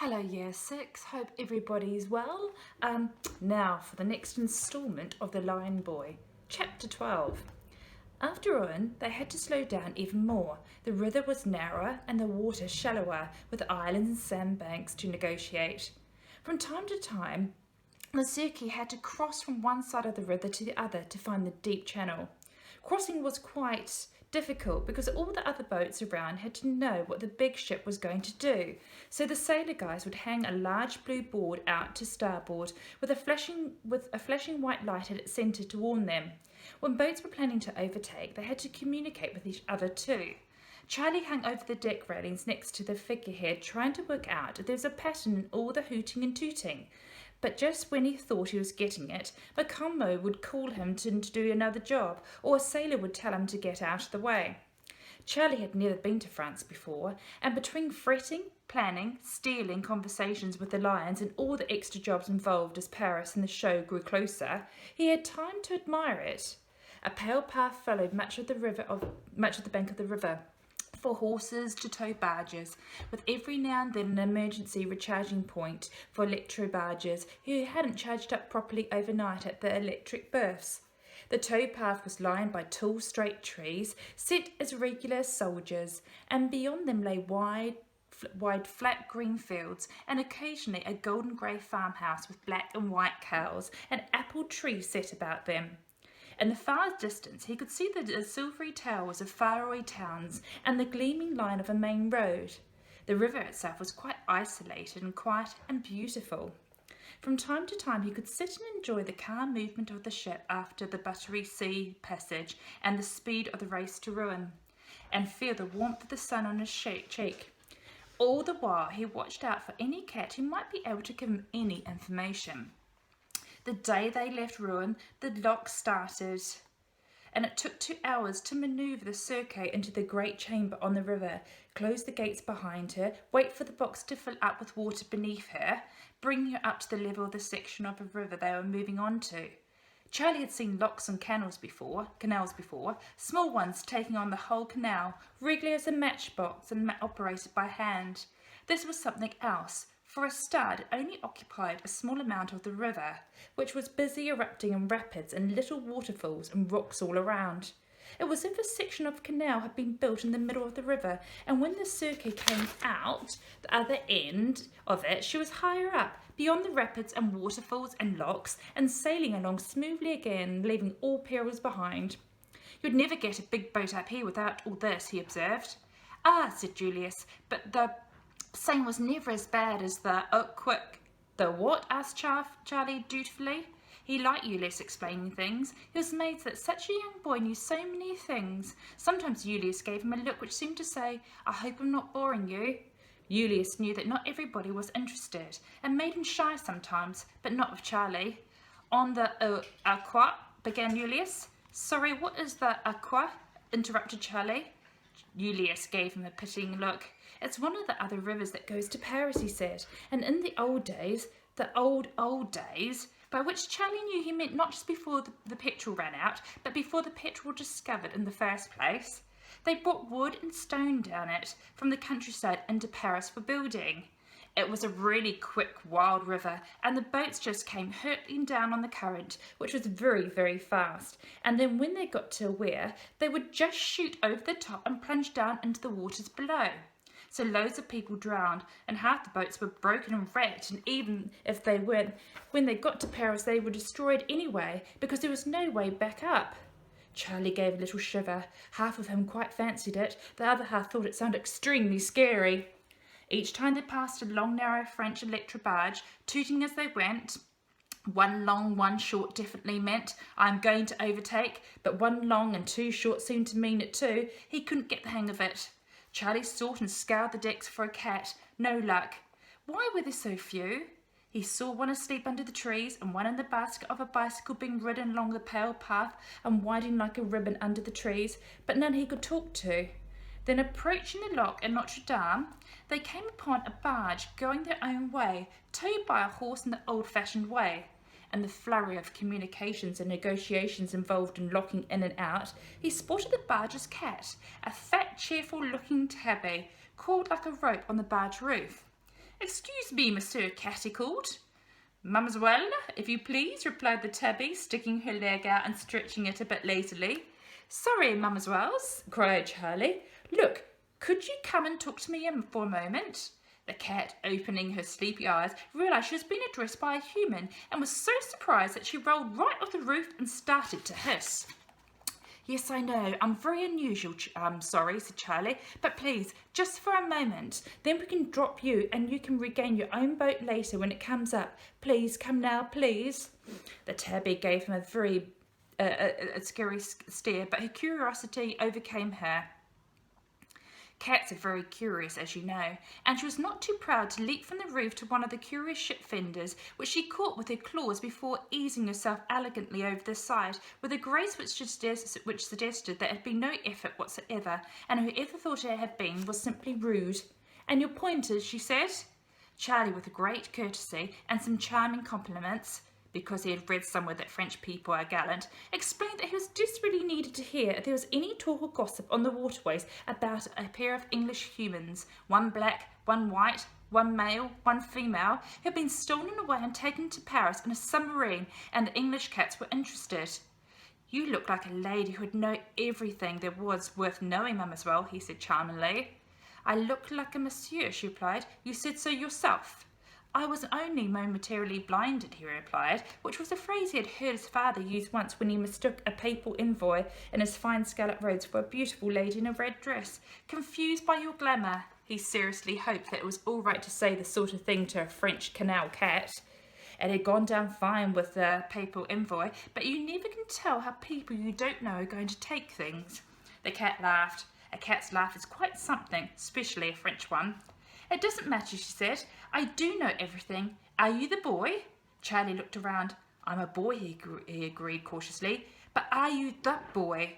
Hello Year 6, hope everybody's well. Now for the next instalment of The Lion Boy, Chapter 12. After Ruin, they had to slow down even more. The river was narrower and the water shallower, with islands and sandbanks to negotiate. From time to time, the Circe had to cross from one side of the river to the other to find the deep channel. Crossing was quite difficult because all the other boats around had to know what the big ship was going to do. So the sailor guys would hang a large blue board out to starboard with a flashing white light at its centre to warn them. When boats were planning to overtake, they had to communicate with each other too. Charlie hung over the deck railings next to the figurehead, trying to work out if there was a pattern in all the hooting and tooting. But just when he thought he was getting it, Macumbo would call him to do another job, or a sailor would tell him to get out of the way. Charlie had never been to France before, and between fretting, planning, stealing conversations with the lions and all the extra jobs involved as Paris and the show grew closer, he had time to admire it. A pale path followed much of the bank of the river, for horses to tow barges, with every now and then an emergency recharging point for electro barges who hadn't charged up properly overnight at the electric berths. The tow path was lined by tall straight trees, set as regular soldiers, and beyond them lay wide flat green fields, and occasionally a golden grey farmhouse with black and white cows and apple trees set about them. In the far distance he could see the silvery towers of faraway towns and the gleaming line of a main road. The river itself was quite isolated and quiet and beautiful. From time to time he could sit and enjoy the calm movement of the ship after the buttery sea passage and the speed of the race to ruin, and feel the warmth of the sun on his cheek. All the while he watched out for any cat who might be able to give him any information. The day they left Ruin, the lock started, and it took 2 hours to manoeuvre the Circe into the great chamber on the river, close the gates behind her, wait for the box to fill up with water beneath her, bring her up to the level of the section of the river they were moving on to. Charlie had seen locks and canals before, small ones taking on the whole canal, regular as a matchbox and operated by hand. This was something else. For a start, it only occupied a small amount of the river, which was busy erupting in rapids and little waterfalls and rocks all around. It was as if a section of canal had been built in the middle of the river, and when the Circe came out the other end of it, she was higher up, beyond the rapids and waterfalls and locks, and sailing along smoothly again, leaving all perils behind. "You'd never get a big boat up here without all this," he observed. "Ah," said Julius, "but the same was never as bad as the quick." "The what?" asked Charlie dutifully. He liked Julius explaining things. He was amazed that such a young boy knew so many things. Sometimes Julius gave him a look which seemed to say, "I hope I'm not boring you." Julius knew that not everybody was interested, and made him shy sometimes, but not with Charlie. "On the aqua," began Julius. "Sorry, what is the aqua?" interrupted Charlie. Julius gave him a pitying look. "It's one of the other rivers that goes to Paris," he said, "and in the old days, the old days," by which Charlie knew he meant not just before the petrol ran out, but before the petrol was discovered in the first place, they brought wood and stone down it from the countryside into Paris for building. It was a really quick, wild river, and the boats just came hurtling down on the current, which was very, very fast. And then when they got to where, they would just shoot over the top and plunge down into the waters below. So loads of people drowned, and half the boats were broken and wrecked, and even if they weren't, when they got to Paris, they were destroyed anyway, because there was no way back up. Charlie gave a little shiver. Half of him quite fancied it, the other half thought it sounded extremely scary. Each time they passed a long, narrow French electric barge, tooting as they went, one long, one short definitely meant, "I'm going to overtake," but one long and two short seemed to mean it too. He couldn't get the hang of it. Charlie sought and scoured the decks for a cat. No luck. Why were there so few? He saw one asleep under the trees, and one in the basket of a bicycle being ridden along the pale path and winding like a ribbon under the trees, but none he could talk to. Then, approaching the lock at Notre Dame, they came upon a barge going their own way, towed by a horse in the old-fashioned way. And the flurry of communications and negotiations involved in locking in and out, he spotted the barge's cat, a fat, cheerful-looking tabby, coiled like a rope on the barge roof. "Excuse me, Monsieur Cattycalled." "Mademoiselle, if you please," replied the tabby, sticking her leg out and stretching it a bit lazily. "Sorry, mademoiselle," cried Charlie. "Look, could you come and talk to me for a moment?" The cat, opening her sleepy eyes, realised she was being addressed by a human and was so surprised that she rolled right off the roof and started to hiss. "Yes, I know, I'm very unusual, I'm sorry," said Charlie, "but please, just for a moment, then we can drop you and you can regain your own boat later when it comes up. Please, come now, please." The tabby gave him a very scary stare, but her curiosity overcame her. Cats are very curious, as you know, and she was not too proud to leap from the roof to one of the curious ship fenders, which she caught with her claws before easing herself elegantly over the side, with a grace which suggested there had been no effort whatsoever, and whoever thought it had been was simply rude. "And your pointers," she said. Charlie, with a great courtesy and some charming compliments, because he had read somewhere that French people are gallant, explained that he was desperately needed to hear if there was any talk or gossip on the waterways about a pair of English humans, one black, one white, one male, one female, who had been stolen away and taken to Paris in a submarine, and the English cats were interested. "You look like a lady who would know everything there was worth knowing, mademoiselle," he said charmingly. "I look like a monsieur," she replied. "You said so yourself." "I was only momentarily blinded," he replied, which was a phrase he had heard his father use once when he mistook a papal envoy in his fine scarlet robes for a beautiful lady in a red dress. "Confused by your glamour." He seriously hoped that it was all right to say this sort of thing to a French canal cat. It had gone down fine with the papal envoy, but you never can tell how people you don't know are going to take things. The cat laughed. A cat's laugh is quite something, especially a French one. "It doesn't matter," she said. "I do know everything. Are you the boy?" Charlie looked around. "I'm a boy," he agreed cautiously. "But are you the boy?"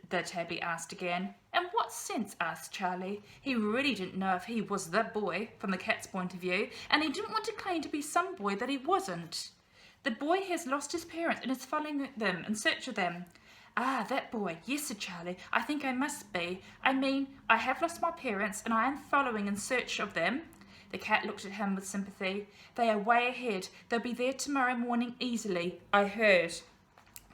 the tabby asked again. "In what sense?" asked Charlie. He really didn't know if he was the boy, from the cat's point of view, and he didn't want to claim to be some boy that he wasn't. "The boy has lost his parents and is following them in search of them." "Ah, that boy. Yes," said Charlie. "I think I must be. I mean, I have lost my parents and I am following in search of them." The cat looked at him with sympathy. "They are way ahead. They'll be there tomorrow morning easily, I heard."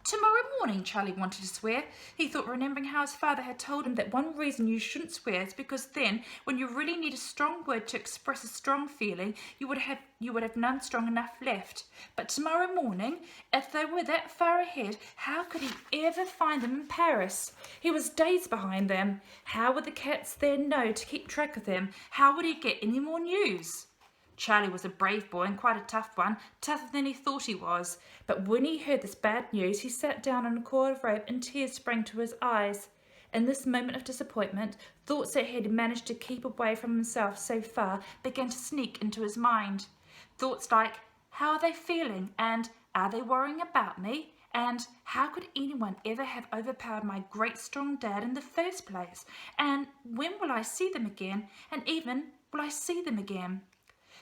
"Tomorrow morning?" Charlie wanted to swear. He thought, remembering how his father had told him that one reason you shouldn't swear is because then, when you really need a strong word to express a strong feeling, you would have none strong enough left. But tomorrow morning, if they were that far ahead, how could he ever find them in Paris? He was days behind them. How would the cats there know to keep track of them? How would he get any more news? Charlie was a brave boy and quite a tough one, tougher than he thought he was. But when he heard this bad news, he sat down on a coil of rope and tears sprang to his eyes. In this moment of disappointment, thoughts that he had managed to keep away from himself so far began to sneak into his mind. Thoughts like, how are they feeling? And are they worrying about me? And how could anyone ever have overpowered my great strong dad in the first place? And when will I see them again? And even, will I see them again?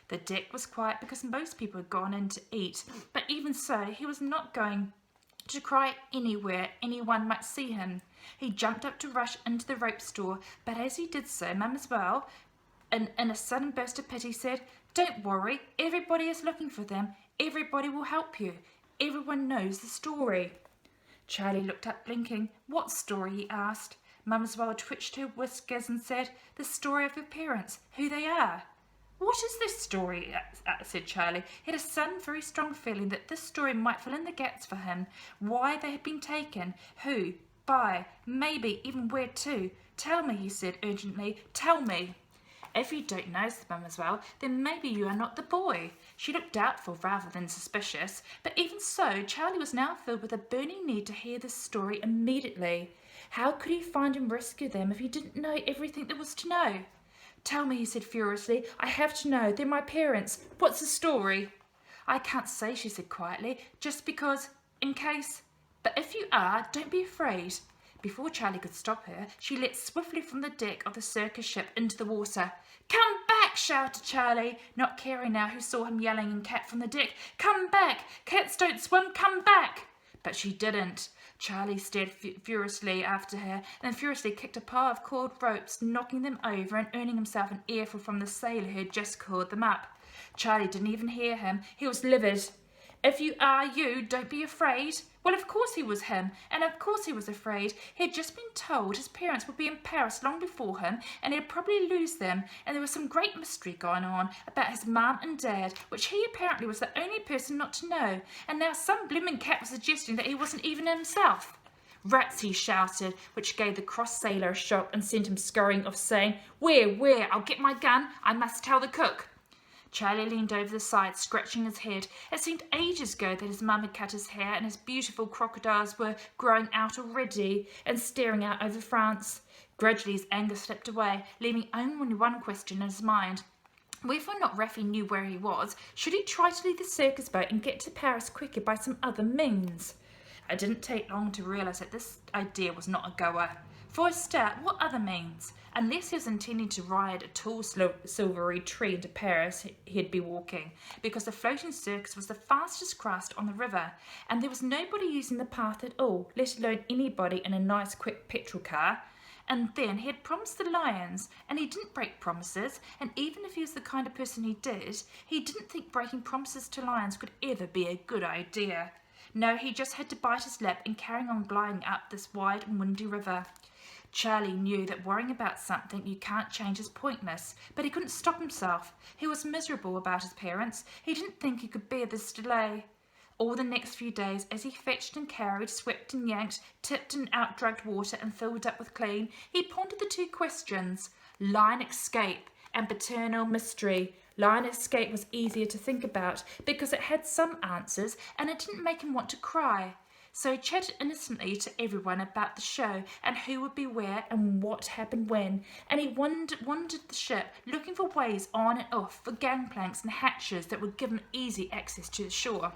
The deck was quiet because most people had gone in to eat, but even so, he was not going to cry anywhere anyone might see him. He jumped up to rush into the rope store, but as he did so, Mademoiselle, in a sudden burst of pity, said, "Don't worry, everybody is looking for them. Everybody will help you. Everyone knows the story." Charlie looked up, blinking. "What story?" he asked. Mademoiselle twitched her whiskers and said, "The story of your parents, who they are." "What is this story?" said Charlie. He had a sudden, very strong feeling that this story might fill in the gaps for him. Why they had been taken, who, by, maybe even where to. "Tell me," he said urgently. "Tell me." "If you don't know," said Mademoiselle, "then maybe you are not the boy." She looked doubtful rather than suspicious, but even so, Charlie was now filled with a burning need to hear this story immediately. How could he find and rescue them if he didn't know everything there was to know? "Tell me," he said furiously. "I have to know. They're my parents. What's the story?" "I can't say," she said quietly, "just because, in case. But if you are, don't be afraid." Before Charlie could stop her, she leapt swiftly from the deck of the circus ship into the water. "Come back!" shouted Charlie, not caring now who saw him yelling in cat from the deck. "Come back! Cats don't swim! Come back!" But she didn't. Charlie stared furiously after her, and then furiously kicked a pile of coiled ropes, knocking them over and earning himself an earful from the sailor who had just coiled them up. Charlie didn't even hear him. He was livid. "If you are you, don't be afraid." Well, of course he was him, and of course he was afraid. He had just been told his parents would be in Paris long before him, and he'd probably lose them, and there was some great mystery going on about his mum and dad, which he apparently was the only person not to know, and now some blooming cat was suggesting that he wasn't even himself. "Rats," he shouted, which gave the cross sailor a shock and sent him scurrying off, saying, Where? I'll get my gun. I must tell the cook." Charlie leaned over the side, scratching his head. It seemed ages ago that his mum had cut his hair, and his beautiful crocodiles were growing out already and staring out over France. Gradually his anger slipped away, leaving only one question in his mind. Whether or not Raffy knew where he was, should he try to leave the circus boat and get to Paris quicker by some other means? It didn't take long to realise that this idea was not a goer. For a start, what other means? Unless he was intending to ride a tall silvery tree into Paris, he'd be walking, because the floating circus was the fastest craft on the river, and there was nobody using the path at all, let alone anybody in a nice quick petrol car. And then he had promised the lions, and he didn't break promises, and even if he was the kind of person he didn't think breaking promises to lions could ever be a good idea. No, he just had to bite his lip and carry on gliding up this wide and windy river. Charlie knew that worrying about something you can't change is pointless, but he couldn't stop himself. He was miserable about his parents. He didn't think he could bear this delay. All the next few days, as he fetched and carried, swept and yanked, tipped and outdrugged water and filled up with clean, he pondered the two questions, lion escape and paternal mystery. Lion escape was easier to think about because it had some answers and it didn't make him want to cry. So he chatted innocently to everyone about the show and who would be where and what happened when, and he wandered the ship looking for ways on and off, for gangplanks and hatches that would give him easy access to the shore.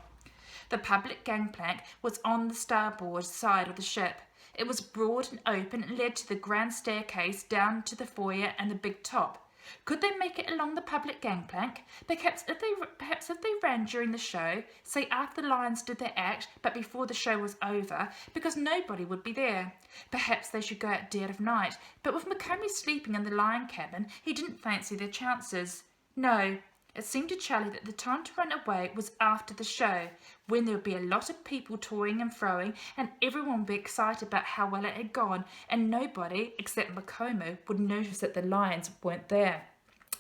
The public gangplank was on the starboard side of the ship. It was broad and open and led to the grand staircase down to the foyer and the big top. Could they make it along the public gangplank? Perhaps if they ran during the show, say after the lions did their act, but before the show was over, because nobody would be there. Perhaps they should go out dead of night, but with Macomb sleeping in the lion cabin, he didn't fancy their chances. No, it seemed to Charlie that the time to run away was after the show, when there would be a lot of people toying and throwing, and everyone would be excited about how well it had gone, and nobody, except Macomb, would notice that the lions weren't there.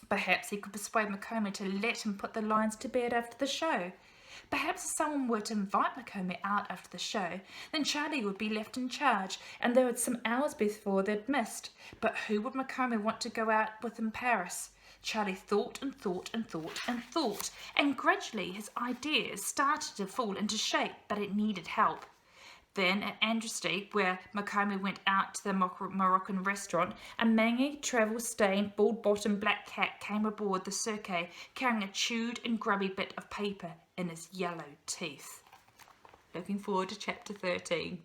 Perhaps he could persuade Macomb to let him put the lions to bed after the show. Perhaps if someone were to invite Macomb out after the show, then Charlie would be left in charge, and there were some hours before they'd missed. But who would Macomb want to go out with in Paris? Charlie thought and thought and thought and thought, and gradually his ideas started to fall into shape, but it needed help. Then at Andrew where Macomb went out to the Moroccan restaurant, a mangy, travel-stained, bald-bottomed black cat came aboard the cirque, carrying a chewed and grubby bit of paper in his yellow teeth. Looking forward to chapter 13.